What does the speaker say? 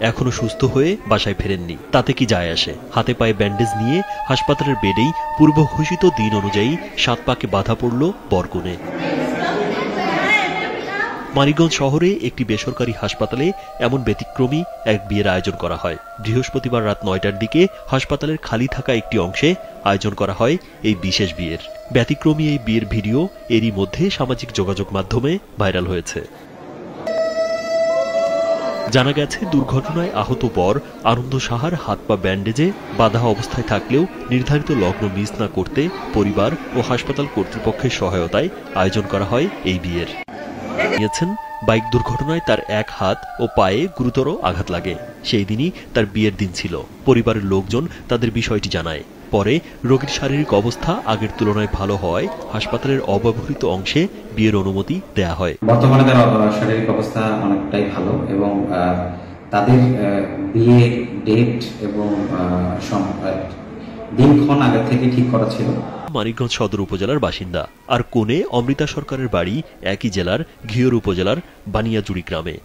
এখনো সুস্থ হয়ে বাসায় ফেরেননি। তাতে কি যায় আসে? হাতে পায়ে ব্যান্ডেজ নিয়ে হাসপাতালের বেডেই পূর্ব ঘোষিত দিন অনুযায়ী 7 পাকে বাধা পড়ল বরগুনে। মানিকগঞ্জ শহরে একটি বেসরকারি হাসপাতালে এমন ব্যতিক্রমী এক বিয়ের আয়োজন করা হয়। বৃহস্পতিবার রাত 9টার দিকে হাসপাতালের খালি থাকা একটি অংশে আয়োজন করা হয় এই বিশেষ বিয়ের। ব্যতিক্রমী এই বিয়ের ভিডিও এরই মধ্যে সামাজিক যোগাযোগ মাধ্যমে ভাইরাল হয়েছে। জানা গেছে, দুর্ঘটনায় আহত বর আনন্দ সাহার হাত পা ব্যান্ডেজে বাঁধা অবস্থায় থাকলেও নির্ধারিত লগ্ন মিস না করতে পরিবার ও হাসপাতাল কর্তৃপক্ষের সহায়তায় আয়োজন করা হয় এই বিয়ের। জানিয়েছেন, বাইক দুর্ঘটনায় তার এক হাত ও পায়ে গুরুতর আঘাত লাগে। সেই দিনই তার বিয়ের দিন ছিল। পরিবারের লোকজন তাদের বিষয়টি জানায়। পরে রোগীর শারীরিক অবস্থা আগের তুলনায় ভালো হওয়ায় হাসপাতালের অব্যবহৃত অংশে বিয়ের অনুমতি দেয়া হয়। বর্তমানে তার শারীরিক অবস্থা অনেকটাই ভালো এবং তাদের বিয়ে ডেট এবং দিনক্ষণ আগে থেকে ঠিক করা ছিল। মানিকগঞ্জ সদর উপজেলার বাসিন্দা। আর কোণে অমৃতা সরকারের বাড়ি একই জেলার ঘিওর উপজেলার বানিয়াজুড়ি গ্রামে।